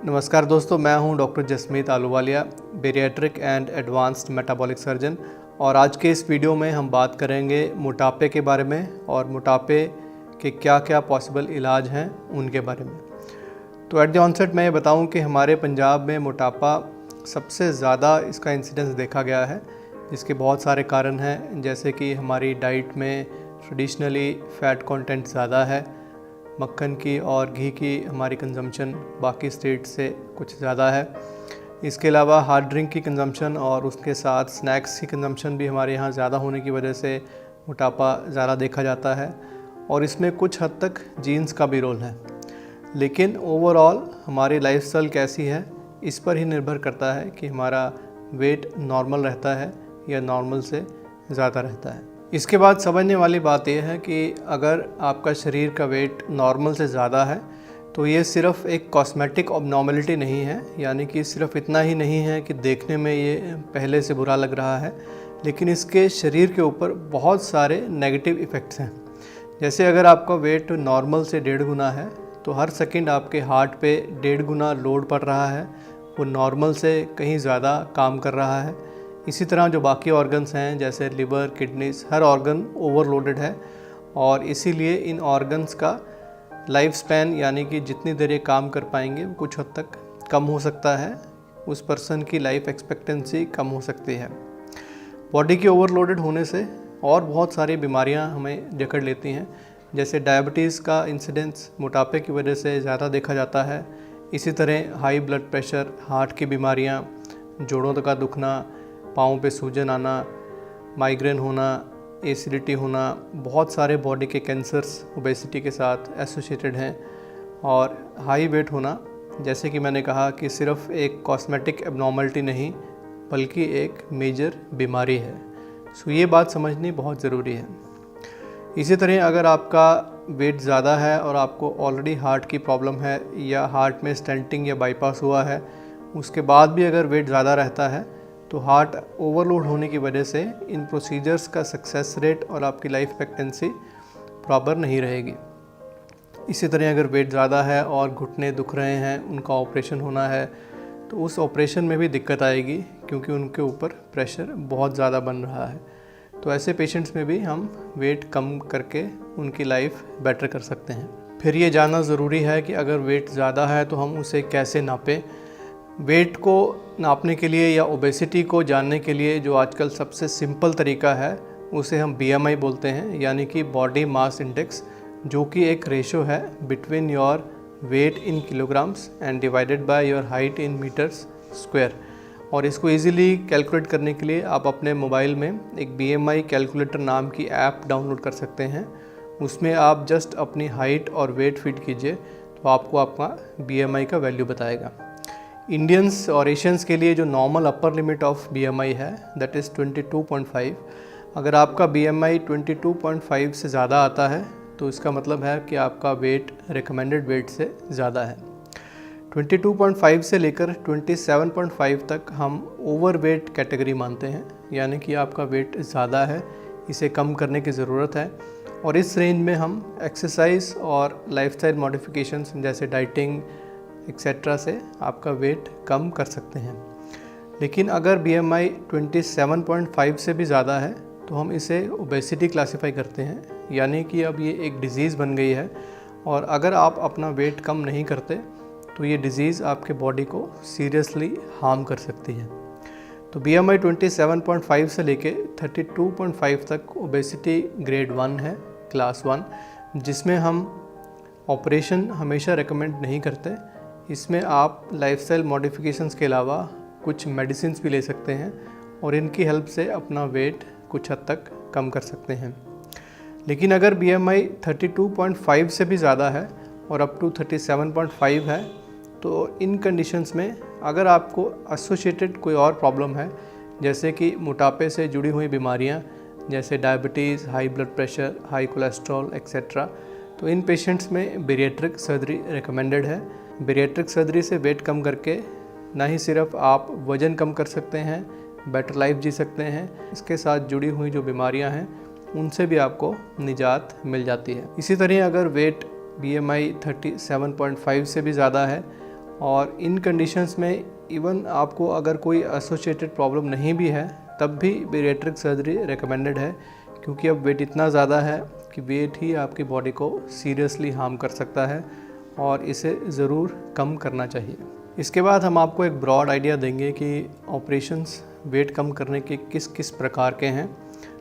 नमस्कार दोस्तों, मैं हूं doctor Jasmeet Ahluwalia, bariatric and advanced metabolic surgeon. और आज के इस वीडियो में हम बात करेंगे मोटापे के बारे में और मोटापे के क्या क्या पॉसिबल इलाज हैं उनके बारे में। तो एट द ऑनसेट मैं ये बताऊं कि हमारे पंजाब में मोटापा सबसे ज़्यादा इसका इंसिडेंस देखा गया है, जिसके बहुत सारे कारण हैं, जैसे कि हमारी डाइट में ट्रेडिशनली फ़ैट कंटेंट ज़्यादा है, मक्खन की और घी की हमारी कंजम्पशन बाकी स्टेट से कुछ ज़्यादा है। इसके अलावा हार्ड ड्रिंक की कंजम्पशन और उसके साथ स्नैक्स की कंजम्पशन भी हमारे यहाँ ज़्यादा होने की वजह से मोटापा ज़्यादा देखा जाता है। और इसमें कुछ हद तक जीन्स का भी रोल है, लेकिन ओवरऑल हमारी लाइफस्टाइल कैसी है इस पर ही निर्भर करता है कि हमारा वेट नॉर्मल रहता है या नॉर्मल से ज़्यादा रहता है। इसके बाद समझने वाली बात यह है कि अगर आपका शरीर का वेट नॉर्मल से ज़्यादा है तो ये सिर्फ एक कॉस्मेटिक अबनॉर्मलिटी नहीं है, यानी कि सिर्फ इतना ही नहीं है कि देखने में ये पहले से बुरा लग रहा है, लेकिन इसके शरीर के ऊपर बहुत सारे नेगेटिव इफ़ेक्ट्स हैं। जैसे अगर आपका वेट नॉर्मल से 1.5 गुना है तो हर सेकंड आपके हार्ट पे 1.5 गुना लोड पड़ रहा है, वो नॉर्मल से कहीं ज़्यादा काम कर रहा है। इसी तरह जो बाकी ऑर्गन्स हैं जैसे लिवर, किडनीज, हर ऑर्गन ओवरलोडेड है और इसीलिए इन ऑर्गन्स का लाइफ स्पैन, यानी कि जितनी देर ये काम कर पाएंगे वो कुछ हद तक कम हो सकता है। उस पर्सन की लाइफ एक्सपेक्टेंसी कम हो सकती है। बॉडी की ओवरलोडेड होने से और बहुत सारी बीमारियां हमें जकड़ लेती हैं, जैसे डायबिटीज़ का इंसिडेंस मोटापे की वजह से ज़्यादा देखा जाता है। इसी तरह हाई ब्लड प्रेशर, हार्ट की बीमारियां, जोड़ों का दुखना, पाँव पे सूजन आना, माइग्रेन होना, एसिडिटी होना, बहुत सारे बॉडी के कैंसर्स ओबेसिटी के साथ एसोसिएटेड हैं। और हाई वेट होना, जैसे कि मैंने कहा, कि सिर्फ एक कॉस्मेटिक एबनॉर्मलिटी नहीं बल्कि एक मेजर बीमारी है। सो ये बात समझनी बहुत ज़रूरी है। इसी तरह अगर आपका वेट ज़्यादा है और आपको ऑलरेडी हार्ट की प्रॉब्लम है या हार्ट में स्टेंटिंग या बाईपास हुआ है, उसके बाद भी अगर वेट ज़्यादा रहता है तो हार्ट ओवरलोड होने की वजह से इन प्रोसीजर्स का सक्सेस रेट और आपकी लाइफ एक्सपेक्टेंसी प्रॉपर नहीं रहेगी। इसी तरह अगर वेट ज़्यादा है और घुटने दुख रहे हैं, उनका ऑपरेशन होना है, तो उस ऑपरेशन में भी दिक्कत आएगी क्योंकि उनके ऊपर प्रेशर बहुत ज़्यादा बन रहा है। तो ऐसे पेशेंट्स में भी हम वेट कम करके उनकी लाइफ बेटर कर सकते हैं। फिर ये जानना ज़रूरी है कि अगर वेट ज़्यादा है तो हम उसे कैसे नापें। वेट को नापने के लिए या ओबेसिटी को जानने के लिए जो आजकल सबसे सिंपल तरीका है उसे हम BMI बोलते हैं, यानी कि बॉडी मास इंडेक्स, जो कि एक रेशो है between your weight in kilograms and divided by your height in metres square. और इसको इजीली कैलकुलेट करने के लिए आप अपने मोबाइल में एक BMI कैलकुलेटर नाम की ऐप डाउनलोड कर सकते हैं। उसमें आप जस्ट अपनी हाइट और वेट फिट कीजिए तो आपको आपका BMI का वैल्यू बताएगा। इंडियंस और एशियंस के लिए जो normal upper limit of BMI है दैट इज़ 22.5। अगर आपका BMI 22.5 से ज़्यादा आता है तो इसका मतलब है कि आपका वेट रिकमेंडेड वेट से ज़्यादा है। 22.5 से लेकर 27.5 तक हम ओवर वेट कैटेगरी मानते हैं, यानी कि आपका वेट ज़्यादा है, इसे कम करने की ज़रूरत है। और इस रेंज में हम एक्सरसाइज और लाइफस्टाइल मॉडिफिकेशंस जैसे डाइटिंग एक्सेट्रा से आपका वेट कम कर सकते हैं। लेकिन अगर BMI 27.5 से भी ज़्यादा है तो हम इसे ओबेसिटी क्लासीफाई करते हैं, यानी कि अब ये एक डिज़ीज़ बन गई है और अगर आप अपना वेट कम नहीं करते तो ये डिज़ीज़ आपके बॉडी को सीरियसली हार्म कर सकती है। तो BMI 27.5 से लेके 32.5 तक ओबेसिटी ग्रेड 1 है, क्लास 1, जिसमें हम ऑपरेशन हमेशा रेकमेंड नहीं करते। इसमें आप लाइफस्टाइल मॉडिफिकेशंस के अलावा कुछ मेडिसिन्स भी ले सकते हैं और इनकी हेल्प से अपना वेट कुछ हद तक कम कर सकते हैं। लेकिन अगर BMI 32.5 से भी ज़्यादा है और अप टू 37.5 है तो इन कंडीशंस में अगर आपको एसोसिएटेड कोई और प्रॉब्लम है, जैसे कि मोटापे से जुड़ी हुई बीमारियां जैसे diabetes, high blood pressure, high cholesterol etcetera, तो इन पेशेंट्स में बेरियाट्रिक सर्जरी रिकमेंडेड है। बेरियाट्रिक सर्जरी से वेट कम करके ना ही सिर्फ आप वज़न कम कर सकते हैं, बेटर लाइफ जी सकते हैं, इसके साथ जुड़ी हुई जो बीमारियां हैं उनसे भी आपको निजात मिल जाती है। इसी तरह अगर वेट BMI 37.5 से भी ज़्यादा है और इन कंडीशंस में इवन आपको अगर कोई एसोसिएटेड प्रॉब्लम नहीं भी है तब भी बेरिएट्रिक सर्जरी रिकमेंडेड है, क्योंकि अब वेट इतना ज़्यादा है कि वेट ही आपकी बॉडी को सीरियसली हार्म कर सकता है और इसे ज़रूर कम करना चाहिए। इसके बाद हम आपको एक ब्रॉड आइडिया देंगे कि ऑपरेशंस वेट कम करने के किस किस प्रकार के हैं,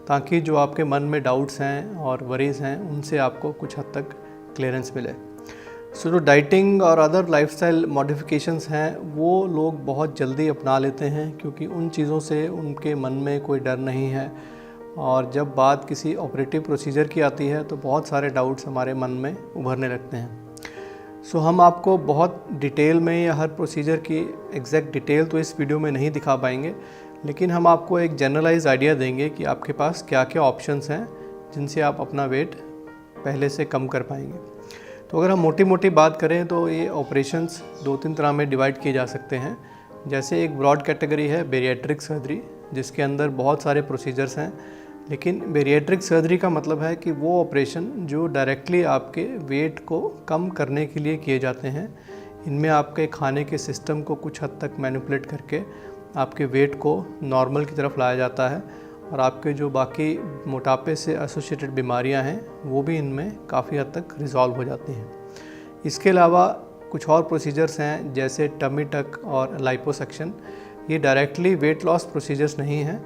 ताकि जो आपके मन में डाउट्स हैं और वरीज़ हैं उनसे आपको कुछ हद तक क्लियरेंस मिले। सो जो डाइटिंग और अदर लाइफस्टाइल मॉडिफिकेशंस हैं वो लोग बहुत जल्दी अपना लेते हैं, क्योंकि उन चीज़ों से उनके मन में कोई डर नहीं है, और जब बात किसी ऑपरेटिव प्रोसीजर की आती है तो बहुत सारे डाउट्स हमारे मन में उभरने लगते हैं। सो हम आपको बहुत डिटेल में या हर प्रोसीजर की एग्जैक्ट डिटेल तो इस वीडियो में नहीं दिखा पाएंगे, लेकिन हम आपको एक जनरलाइज आइडिया देंगे कि आपके पास क्या क्या ऑप्शंस हैं जिनसे आप अपना वेट पहले से कम कर पाएंगे। तो अगर हम मोटी मोटी बात करें तो ये ऑपरेशंस 2-3 तरह में डिवाइड किए जा सकते हैं। जैसे एक ब्रॉड कैटेगरी है बेरिएट्रिक सर्जरी, जिसके अंदर बहुत सारे प्रोसीजर्स हैं, लेकिन बेरिएट्रिक सर्जरी का मतलब है कि वो ऑपरेशन जो डायरेक्टली आपके वेट को कम करने के लिए किए जाते हैं। इनमें आपके खाने के सिस्टम को कुछ हद तक मैनिपुलेट करके आपके वेट को नॉर्मल की तरफ लाया जाता है, और आपके जो बाकी मोटापे से एसोसिएटेड बीमारियां हैं वो भी इनमें काफ़ी हद तक रिजॉल्व हो जाती हैं। इसके अलावा कुछ और प्रोसीजर्स हैं जैसे टमी टक और लाइपोसक्शन। ये डायरेक्टली वेट लॉस प्रोसीजर्स नहीं हैं,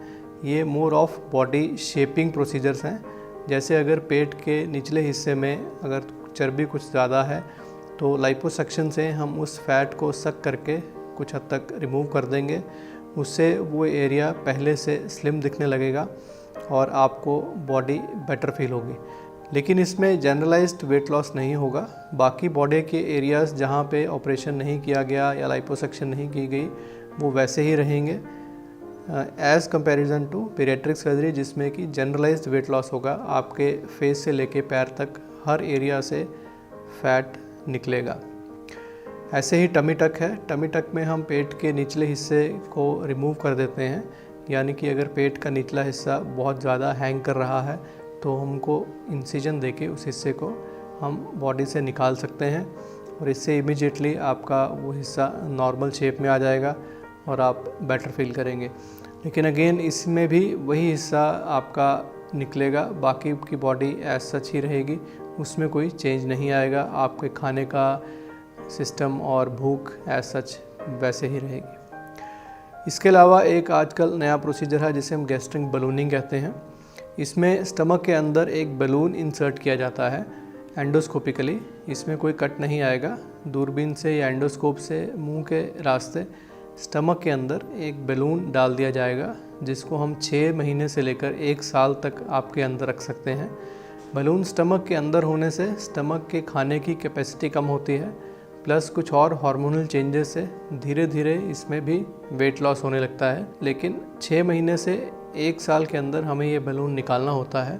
ये more of body shaping procedures हैं। जैसे अगर पेट के निचले हिस्से में अगर चर्बी कुछ ज़्यादा है तो लाइपोसक्शन से हम उस फैट को सक करके कुछ हद तक रिमूव कर देंगे, उससे वो एरिया पहले से स्लिम दिखने लगेगा और आपको बॉडी बेटर फील होगी। लेकिन इसमें जनरलाइज्ड वेट लॉस नहीं होगा। बाकी बॉडी के एरियाज़ जहाँ पे ऑपरेशन नहीं किया गया या लाइपोसक्शन नहीं की गई वो वैसे ही रहेंगे as comparison to paediatric surgery, जिसमें कि जनरलाइज्ड वेट लॉस होगा। आपके फेस से लेके पैर तक हर एरिया से फैट निकलेगा। ऐसे ही टमी टक है। टमी टक में हम पेट के निचले हिस्से को रिमूव कर देते हैं, यानी कि अगर पेट का निचला हिस्सा बहुत ज़्यादा हैंग कर रहा है तो हमको इंसिजन देके उस हिस्से को हम बॉडी से निकाल सकते हैं, और इससे इमीडिएटली आपका वो हिस्सा नॉर्मल शेप में आ जाएगा और आप बेटर फील करेंगे। लेकिन अगेन इसमें भी वही हिस्सा आपका निकलेगा, बाकी की बॉडी एज सच ही रहेगी, उसमें कोई चेंज नहीं आएगा। आपके खाने का सिस्टम और भूख एज सच वैसे ही रहेगी। इसके अलावा एक आजकल नया प्रोसीजर है जिसे हम गैस्ट्रिक बलूनिंग कहते हैं। इसमें स्टमक के अंदर एक बलून इंसर्ट किया जाता है एंडोस्कोपिकली। इसमें कोई कट नहीं आएगा। दूरबीन से या एंडोस्कोप से मुंह के रास्ते स्टमक के अंदर एक बलून डाल दिया जाएगा, जिसको हम 6 महीने से लेकर 1 साल तक आपके अंदर रख सकते हैं। बलून स्टमक के अंदर होने से स्टमक के खाने की कैपेसिटी कम होती है, प्लस कुछ और हार्मोनल चेंजेस से धीरे धीरे इसमें भी वेट लॉस होने लगता है। लेकिन 6 महीने से 1 साल के अंदर हमें ये बलून निकालना होता है,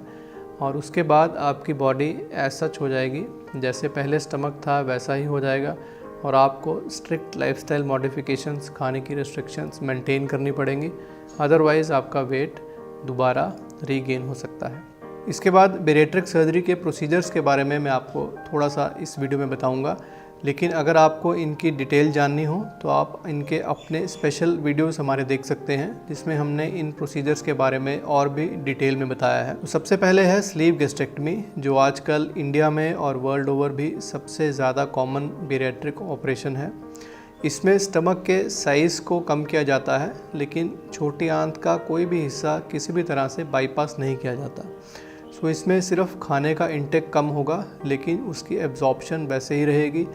और उसके बाद आपकी बॉडी एज सच हो जाएगी, जैसे पहले स्टमक था वैसा ही हो जाएगा, और आपको स्ट्रिक्ट लाइफस्टाइल मॉडिफिकेशंस, खाने की रेस्ट्रिक्शंस मेंटेन करनी पड़ेंगी, अदरवाइज़ आपका वेट दोबारा रीगेन हो सकता है। इसके बाद बेरिएट्रिक सर्जरी के प्रोसीजर्स के बारे में मैं आपको थोड़ा सा इस वीडियो में बताऊंगा, लेकिन अगर आपको इनकी डिटेल जाननी हो तो आप इनके अपने स्पेशल वीडियोस हमारे देख सकते हैं, जिसमें हमने इन प्रोसीजर्स के बारे में और भी डिटेल में बताया है। तो सबसे पहले है स्लीव गैस्ट्रेक्टमी, जो आजकल इंडिया में और वर्ल्ड ओवर भी सबसे ज़्यादा कॉमन बेरिएट्रिक ऑपरेशन है। इसमें स्टमक के साइज़ को कम किया जाता है, लेकिन छोटी आंत का कोई भी हिस्सा किसी भी तरह से बाईपास नहीं किया जाता। सो इसमें सिर्फ खाने का इंटेक कम होगा, लेकिन उसकी एब्जॉर्प्शन वैसे ही रहेगी।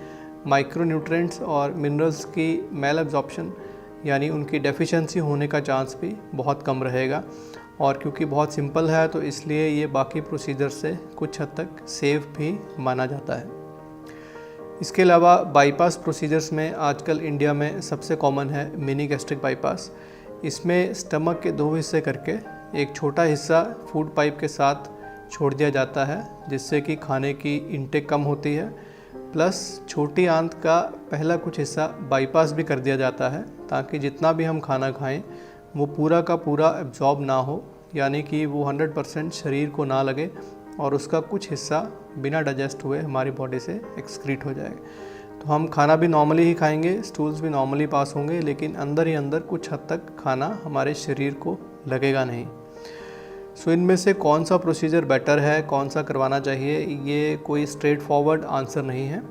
माइक्रोन्यूट्रिएंट्स और मिनरल्स की मेल एब्जॉर्प्शन यानी उनकी डेफिशिएंसी होने का चांस भी बहुत कम रहेगा, और क्योंकि बहुत सिंपल है तो इसलिए ये बाकी प्रोसीजर से कुछ हद तक सेफ भी माना जाता है। इसके अलावा बाईपास प्रोसीजर्स में आजकल इंडिया में सबसे कॉमन है मिनी गैस्ट्रिक बाईपास। इसमें स्टमक के 2 हिस्से करके एक छोटा हिस्सा फूड पाइप के साथ छोड़ दिया जाता है, जिससे कि खाने की इंटेक कम होती है, प्लस छोटी आंत का पहला कुछ हिस्सा बाईपास भी कर दिया जाता है, ताकि जितना भी हम खाना खाएं वो पूरा का पूरा एब्जॉर्ब ना हो, यानी कि वो 100% शरीर को ना लगे और उसका कुछ हिस्सा बिना डाइजेस्ट हुए हमारी बॉडी से एक्सक्रीट हो जाए। तो हम खाना भी नॉर्मली ही खाएंगे, स्टूल्स भी नॉर्मली पास होंगे, लेकिन अंदर ही अंदर कुछ हद तक खाना हमारे शरीर को लगेगा नहीं। सो इनमें से कौन सा प्रोसीजर बेटर है, कौन सा करवाना चाहिए, ये कोई स्ट्रेट फॉरवर्ड आंसर नहीं है,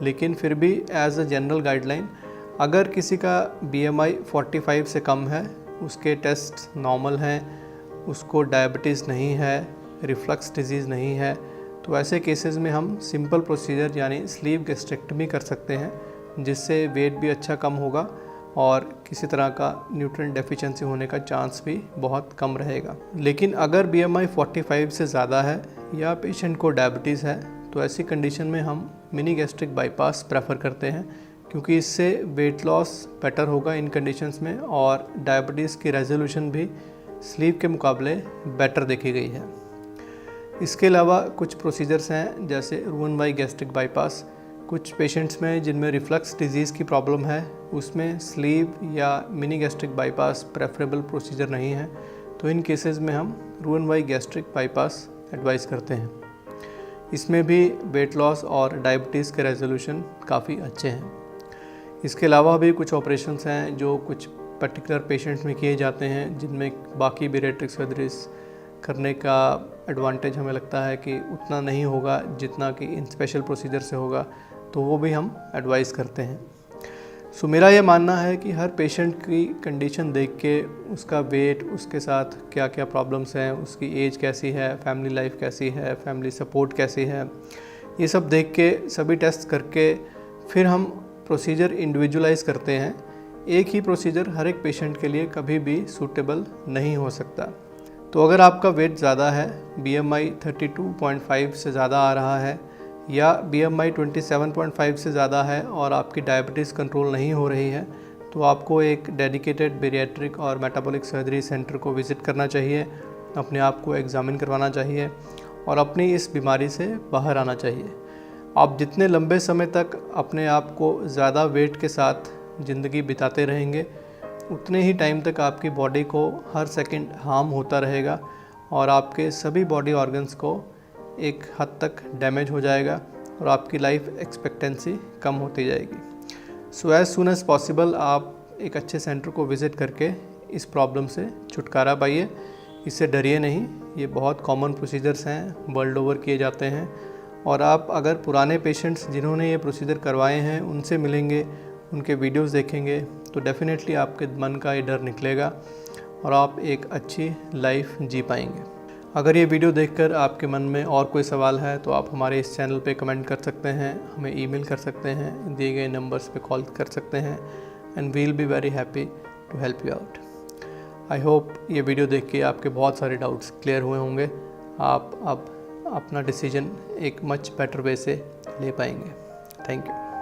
लेकिन फिर भी एज अ जनरल गाइडलाइन अगर किसी का BMI 45 से कम है, उसके टेस्ट नॉर्मल हैं, उसको डायबिटीज़ नहीं है, रिफ्लक्स डिजीज़ नहीं है, तो ऐसे केसेस में हम सिंपल प्रोसीजर यानी स्लीव गैस्ट्रेक्टमी कर सकते हैं, जिससे वेट भी अच्छा कम होगा और किसी तरह का न्यूट्रिएंट डेफिशिएंसी होने का चांस भी बहुत कम रहेगा। लेकिन अगर BMI 45 से ज़्यादा है या पेशेंट को डायबिटीज़ है, तो ऐसी कंडीशन में हम मिनी गैस्ट्रिक बाईपास प्रेफर करते हैं, क्योंकि इससे वेट लॉस बेटर होगा इन कंडीशंस में और डायबिटीज़ की रेजोल्यूशन भी स्लीव के मुकाबले बेटर देखी गई है। इसके अलावा कुछ प्रोसीजर्स हैं जैसे रोहन-वाई गैस्ट्रिक बाईपास। कुछ पेशेंट्स में जिनमें रिफ्लक्स डिजीज़ की प्रॉब्लम है, उसमें स्लीव या mini gastric bypass preferable procedure नहीं है, तो इन केसेस में हम रोहन-वाई गैस्ट्रिक बाईपास एडवाइस करते हैं। इसमें भी वेट लॉस और डायबिटीज़ के रेजोल्यूशन काफ़ी अच्छे हैं। इसके अलावा भी कुछ ऑपरेशंस हैं जो कुछ पर्टिकुलर पेशेंट्स में किए जाते हैं, जिनमें बाकी बैरिएट्रिक सर्जरीज करने का एडवांटेज हमें लगता है कि उतना नहीं होगा जितना कि इन स्पेशल प्रोसीजर से होगा, तो वो भी हम एडवाइस करते हैं। सो मेरा ये मानना है कि हर पेशेंट की कंडीशन देख के, उसका वेट, उसके साथ क्या क्या प्रॉब्लम्स हैं, उसकी एज कैसी है, फैमिली लाइफ कैसी है, फैमिली सपोर्ट कैसी है, ये सब देख के सभी टेस्ट करके फिर हम प्रोसीजर इंडिविजुअलाइज करते हैं। एक ही प्रोसीजर हर एक पेशेंट के लिए कभी भी सूटेबल नहीं हो सकता। तो अगर आपका वेट ज़्यादा है, BMI 32.5 से ज़्यादा आ रहा है या BMI 27.5 से ज़्यादा है और आपकी डायबिटीज़ कंट्रोल नहीं हो रही है, तो आपको एक डेडिकेटेड बैरिएट्रिक और मेटाबॉलिक सर्जरी सेंटर को विज़िट करना चाहिए, अपने आप को एग्ज़ामिन करवाना चाहिए और अपनी इस बीमारी से बाहर आना चाहिए। आप जितने लंबे समय तक अपने आप को ज़्यादा वेट के साथ ज़िंदगी बिताते रहेंगे, उतने ही टाइम तक आपकी बॉडी को हर सेकंड हार्म होता रहेगा और आपके सभी बॉडी ऑर्गन्स को एक हद तक डैमेज हो जाएगा और आपकी लाइफ एक्सपेक्टेंसी कम होती जाएगी। So as soon as possible आप एक अच्छे सेंटर को विज़िट करके इस प्रॉब्लम से छुटकारा पाइए। इससे डरिए नहीं, ये बहुत कॉमन प्रोसीजर्स हैं, वर्ल्ड ओवर किए जाते हैं और आप अगर पुराने पेशेंट्स जिन्होंने ये प्रोसीजर करवाए हैं उनसे मिलेंगे, उनके वीडियोस देखेंगे, तो डेफिनेटली आपके मन का ये डर निकलेगा और आप एक अच्छी लाइफ जी पाएंगे। अगर ये वीडियो देखकर आपके मन में और कोई सवाल है तो आप हमारे इस चैनल पे कमेंट कर सकते हैं, हमें ईमेल कर सकते हैं, दिए गए नंबर्स पे कॉल कर सकते हैं and we will be very happy to help you out. I hope ये वीडियो देख के आपके बहुत सारे डाउट्स क्लियर हुए होंगे। आप अब अपना डिसीजन एक मच बेटर वे से ले पाएंगे। Thank you.